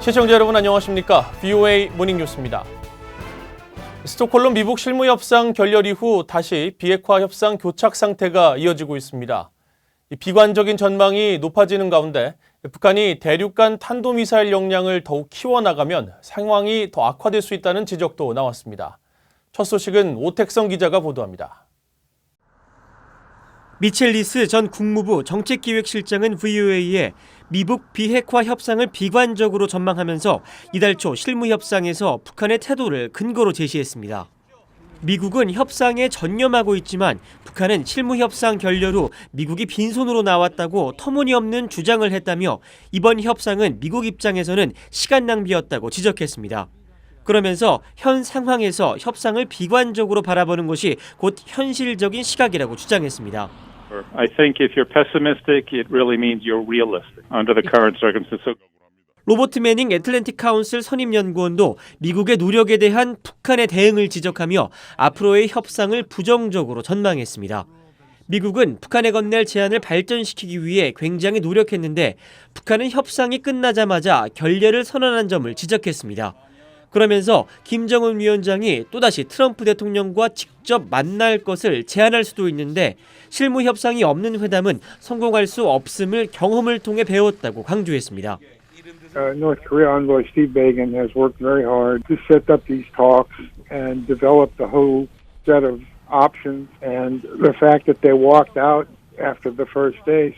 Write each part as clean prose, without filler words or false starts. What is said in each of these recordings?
시청자 여러분 안녕하십니까? VOA 모닝뉴스입니다. 스톡홀름 미북 실무협상 결렬 이후 다시 비핵화 협상 교착 상태가 이어지고 있습니다. 비관적인 전망이 높아지는 가운데 북한이 대륙간 탄도미사일 역량을 더욱 키워나가면 상황이 더 악화될 수 있다는 지적도 나왔습니다. 첫 소식은 오택성 기자가 보도합니다. 미첼 리스 전 국무부 정책기획실장은 VOA에 미북 비핵화 협상을 비관적으로 전망하면서 이달 초 실무협상에서 북한의 태도를 근거로 제시했습니다. 미국은 협상에 전념하고 있지만 북한은 실무협상 결렬 후 미국이 빈손으로 나왔다고 터무니없는 주장을 했다며 이번 협상은 미국 입장에서는 시간 낭비였다고 지적했습니다. 그러면서 현 상황에서 협상을 비관적으로 바라보는 것이 곧 현실적인 시각이라고 주장했습니다. I think if you're pessimistic, it really means you're realistic under the current circumstances. 로버트 매닝 애틀랜틱 카운슬 선임연구원도 미국의 노력에 대한 북한의 대응을 지적하며 앞으로의 협상을 부정적으로 전망했습니다. 미국은 북한에 건넬 제안을 발전시키기 위해 굉장히 노력했는데 북한은 협상이 끝나자마자 결렬을 선언한 점을 지적했습니다. 그러면서 김정은 위원장이 또다시 트럼프 대통령과 직접 만날 것을 제안할 수도 있는데 실무 협상이 없는 회담은 성공할 수 없음을 경험을 통해 배웠다고 강조했습니다. North Korea envoy Steve Biegun has worked very hard to set up these talks and develop the whole set of options, and the fact that they walked out after the first day.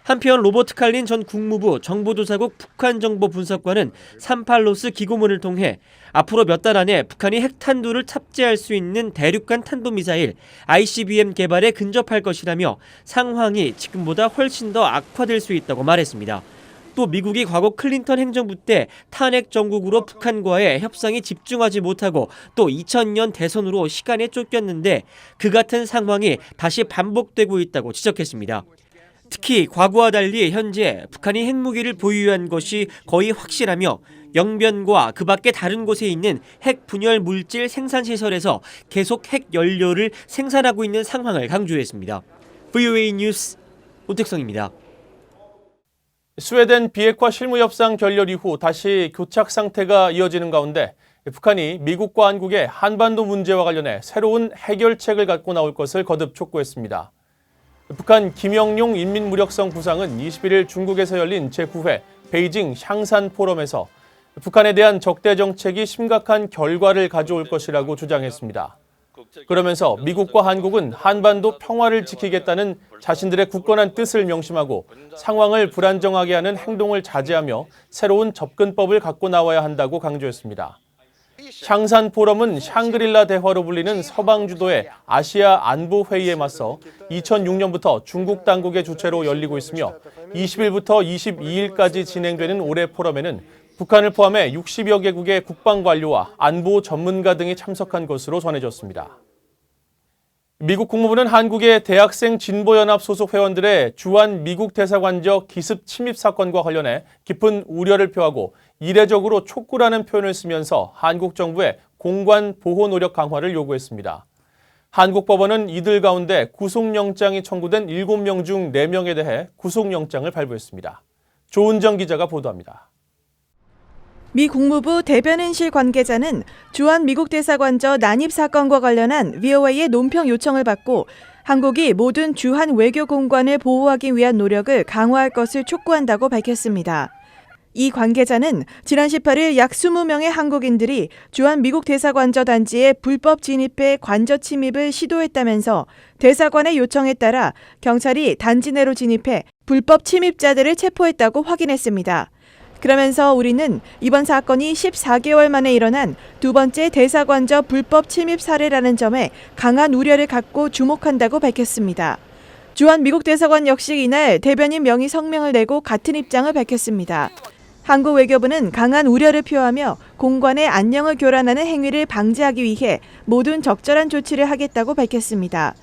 한편 로버트 칼린 전 국무부 정보조사국 북한정보분석관은 38로스 기고문을 통해 앞으로 몇 달 안에 북한이 핵탄두를 탑재할 수 있는 대륙간 탄도미사일 ICBM 개발에 근접할 것이라며 상황이 지금보다 훨씬 더 악화될 수 있다고 말했습니다. 또 미국이 과거 클린턴 행정부 때 탄핵 정국으로 북한과의 협상이 집중하지 못하고 또 2000년 대선으로 시간에 쫓겼는데 그 같은 상황이 다시 반복되고 있다고 지적했습니다. 특히 과거와 달리 현재 북한이 핵무기를 보유한 것이 거의 확실하며 영변과 그 밖에 다른 곳에 있는 핵 분열 물질 생산시설에서 계속 핵 연료를 생산하고 있는 상황을 강조했습니다. VOA 뉴스 오택성입니다. 스웨덴 비핵화 실무협상 결렬 이후 다시 교착 상태가 이어지는 가운데 북한이 미국과 한국의 한반도 문제와 관련해 새로운 해결책을 갖고 나올 것을 거듭 촉구했습니다. 북한 김영룡 인민무력성 부상은 21일 중국에서 열린 제9회 베이징 샹산 포럼에서 북한에 대한 적대 정책이 심각한 결과를 가져올 것이라고 주장했습니다. 그러면서 미국과 한국은 한반도 평화를 지키겠다는 자신들의 굳건한 뜻을 명심하고 상황을 불안정하게 하는 행동을 자제하며 새로운 접근법을 갖고 나와야 한다고 강조했습니다. 샹산 포럼은 샹그릴라 대화로 불리는 서방 주도의 아시아 안보 회의에 맞서 2006년부터 중국 당국의 주최로 열리고 있으며 20일부터 22일까지 진행되는 올해 포럼에는 북한을 포함해 60여 개국의 국방 관료와 안보 전문가 등이 참석한 것으로 전해졌습니다. 미국 국무부는 한국의 대학생 진보연합 소속 회원들의 주한 미국 대사관적 기습 침입 사건과 관련해 깊은 우려를 표하고 이례적으로 촉구라는 표현을 쓰면서 한국 정부의 공관 보호 노력 강화를 요구했습니다. 한국 법원은 이들 가운데 구속영장이 청구된 7명 중 4명에 대해 구속영장을 발부했습니다. 조은정 기자가 보도합니다. 미 국무부 대변인실 관계자는 주한 미국 대사관저 난입 사건과 관련한 VOA의 논평 요청을 받고 한국이 모든 주한 외교 공관을 보호하기 위한 노력을 강화할 것을 촉구한다고 밝혔습니다. 이 관계자는 지난 18일 약 20명의 한국인들이 주한 미국 대사관저 단지에 불법 진입해 관저 침입을 시도했다면서 대사관의 요청에 따라 경찰이 단지 내로 진입해 불법 침입자들을 체포했다고 확인했습니다. 그러면서 우리는 이번 사건이 14개월 만에 일어난 두 번째 대사관저 불법 침입 사례라는 점에 강한 우려를 갖고 주목한다고 밝혔습니다. 주한 미국 대사관 역시 이날 대변인 명의 성명을 내고 같은 입장을 밝혔습니다. 한국 외교부는 강한 우려를 표하며 공관의 안녕을 교란하는 행위를 방지하기 위해 모든 적절한 조치를 하겠다고 밝혔습니다.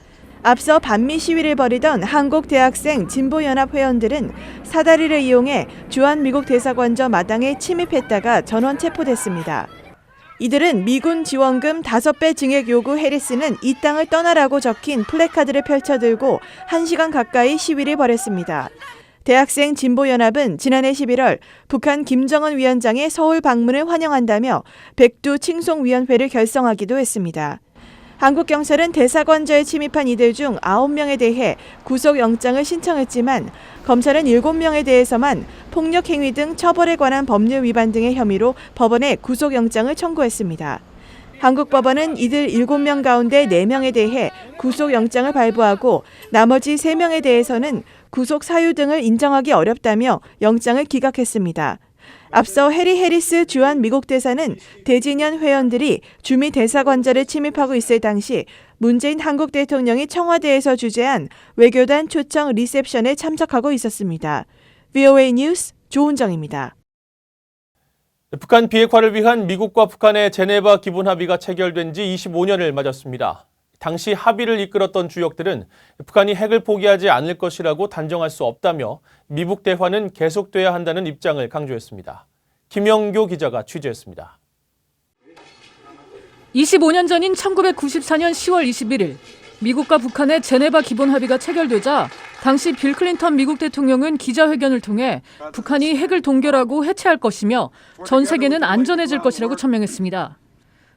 앞서 반미 시위를 벌이던 한국 대학생 진보연합 회원들은 사다리를 이용해 주한 미국 대사관저 마당에 침입했다가 전원 체포됐습니다. 이들은 미군 지원금 5배 증액 요구 해리스는 이 땅을 떠나라고 적힌 플래카드를 펼쳐들고 1시간 가까이 시위를 벌였습니다. 대학생 진보연합은 지난해 11월 북한 김정은 위원장의 서울 방문을 환영한다며 백두 칭송위원회를 결성하기도 했습니다. 한국 경찰은 대사관저에 침입한 이들 중 9명에 대해 구속영장을 신청했지만 검찰은 7명에 대해서만 폭력행위 등 처벌에 관한 법률 위반 등의 혐의로 법원에 구속영장을 청구했습니다. 한국 법원은 이들 7명 가운데 4명에 대해 구속영장을 발부하고 나머지 3명에 대해서는 구속 사유 등을 인정하기 어렵다며 영장을 기각했습니다. 앞서 해리 해리스 주한 미국 대사는 대진연 회원들이 주미 대사관저를 침입하고 있을 당시 문재인 한국 대통령이 청와대에서 주재한 외교단 초청 리셉션에 참석하고 있었습니다. VOA 뉴스 조은정입니다. 북한 비핵화를 위한 미국과 북한의 제네바 기본 합의가 체결된 지 25년을 맞았습니다. 당시 합의를 이끌었던 주역들은 북한이 핵을 포기하지 않을 것이라고 단정할 수 없다며 미북 대화는 계속돼야 한다는 입장을 강조했습니다. 김영교 기자가 취재했습니다. 25년 전인 1994년 10월 21일 미국과 북한의 제네바 기본 합의가 체결되자 당시 빌 클린턴 미국 대통령은 기자회견을 통해 북한이 핵을 동결하고 해체할 것이며 전 세계는 안전해질 것이라고 천명했습니다.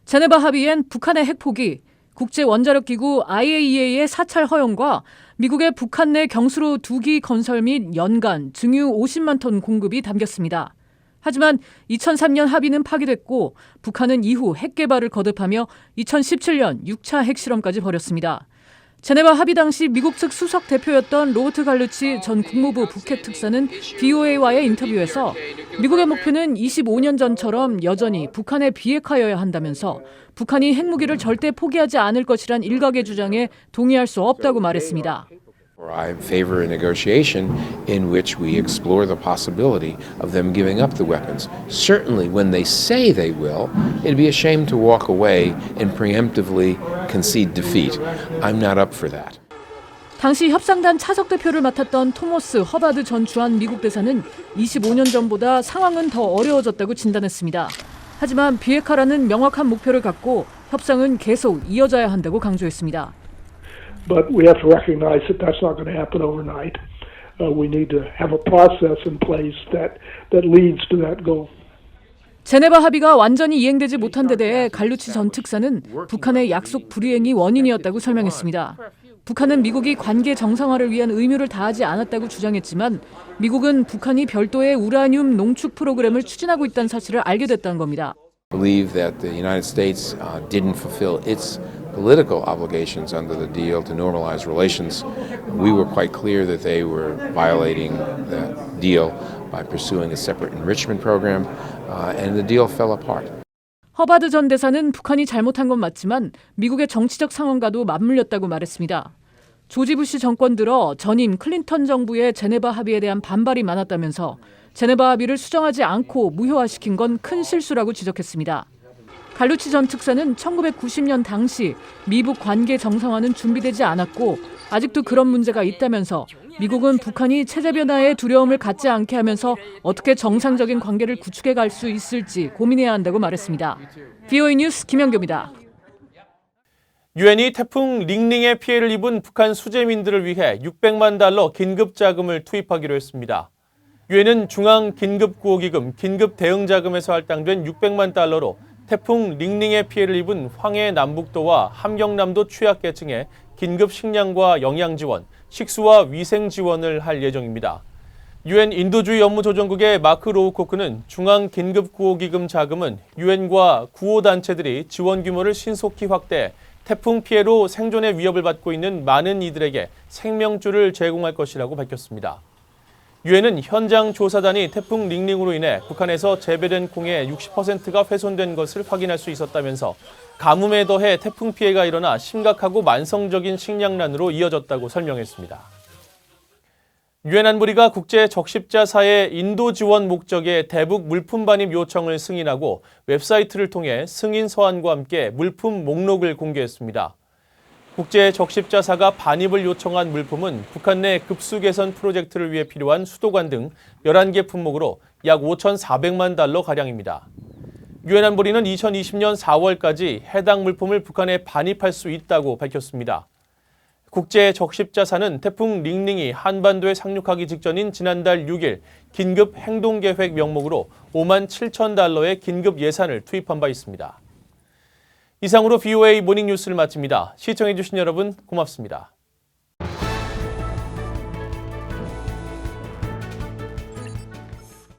제네바 합의엔 북한의 핵 포기, 국제원자력기구 IAEA의 사찰 허용과 미국의 북한 내 경수로 2기 건설 및 연간 증유 50만 톤 공급이 담겼습니다. 하지만 2003년 합의는 파기됐고 북한은 이후 핵 개발을 거듭하며 2017년 6차 핵실험까지 벌였습니다. 제네바 합의 당시 미국 측 수석 대표였던 로버트 갈루치 전 국무부 북핵 특사는 VOA와의 인터뷰에서 미국의 목표는 25년 전처럼 여전히 북한의 비핵화여야 한다면서 북한이 핵무기를 절대 포기하지 않을 것이란 일각의 주장에 동의할 수 없다고 말했습니다. I favor a negotiation in which we explore the possibility of them giving up the weapons. Certainly, when they say they will, it'd be a shame to walk away and preemptively concede defeat. I'm not up for that. 당시 협상단 차석 대표를 맡았던 토머스 허바드 전 주한 미국 대사는 25년 전보다 상황은 더 어려워졌다고 진단했습니다. 하지만 비핵화라는 명확한 목표를 갖고 협상은 계속 이어져야 한다고 강조했습니다. But we have to recognize that that's not going to happen overnight. We need to have a process in place that leads to that goal. 제네바 합의가 완전히 이행되지 못한 데 대해 갈루치 전 특사는 북한의 약속 불이행이 원인이었다고 설명했습니다. 북한은 미국이 관계 정상화를 위한 의무를 다하지 않았다고 주장했지만 미국은 북한이 별도의 우라늄 농축 프로그램을 추진하고 있다는 사실을 알게 됐다는 겁니다. I believe that the United States didn't fulfill its political obligations under the deal to normalize relations. We were quite clear that they were violating the deal by pursuing a separate enrichment program, and the deal fell apart. 허바드 전 대사는 북한이 잘못한 건 맞지만 미국의 정치적 상황과도 맞물렸다고 말했습니다. 조지 부시 정권 들어 전임 클린턴 정부의 제네바 합의에 대한 반발이 많았다면서 제네바 합의를 수정하지 않고 무효화시킨 건 큰 실수라고 지적했습니다. 갈루치 전 특사는 1990년 당시 미북 관계 정상화는 준비되지 않았고 아직도 그런 문제가 있다면서 미국은 북한이 체제 변화에 두려움을 갖지 않게 하면서 어떻게 정상적인 관계를 구축해 갈 수 있을지 고민해야 한다고 말했습니다. VOA 뉴스 김영교입니다. 유엔이 태풍 링링의 피해를 입은 북한 수재민들을 위해 600만 달러 긴급 자금을 투입하기로 했습니다. 유엔은 중앙긴급구호기금 긴급대응자금에서 할당된 600만 달러로 태풍 링링의 피해를 입은 황해 남북도와 함경남도 취약계층에 긴급 식량과 영양 지원, 식수와 위생 지원을 할 예정입니다. 유엔 인도주의 업무조정국의 마크 로우코크는 중앙긴급구호기금 자금은 유엔과 구호단체들이 지원 규모를 신속히 확대해 태풍 피해로 생존의 위협을 받고 있는 많은 이들에게 생명줄을 제공할 것이라고 밝혔습니다. 유엔은 현장 조사단이 태풍 링링으로 인해 북한에서 재배된 콩의 60%가 훼손된 것을 확인할 수 있었다면서 가뭄에 더해 태풍 피해가 일어나 심각하고 만성적인 식량난으로 이어졌다고 설명했습니다. 유엔 안보리가 국제 적십자사의 인도 지원 목적의 대북 물품 반입 요청을 승인하고 웹사이트를 통해 승인 서한과 함께 물품 목록을 공개했습니다. 국제 적십자사가 반입을 요청한 물품은 북한 내 급수 개선 프로젝트를 위해 필요한 수도관 등 11개 품목으로 약 5,400만 달러 가량입니다. 유엔 안보리는 2020년 4월까지 해당 물품을 북한에 반입할 수 있다고 밝혔습니다. 국제 적십자사는 태풍 링링이 한반도에 상륙하기 직전인 지난달 6일 긴급 행동계획 명목으로 5만 7천 달러의 긴급 예산을 투입한 바 있습니다. 이상으로 VOA 모닝뉴스를 마칩니다. 시청해주신 여러분 고맙습니다.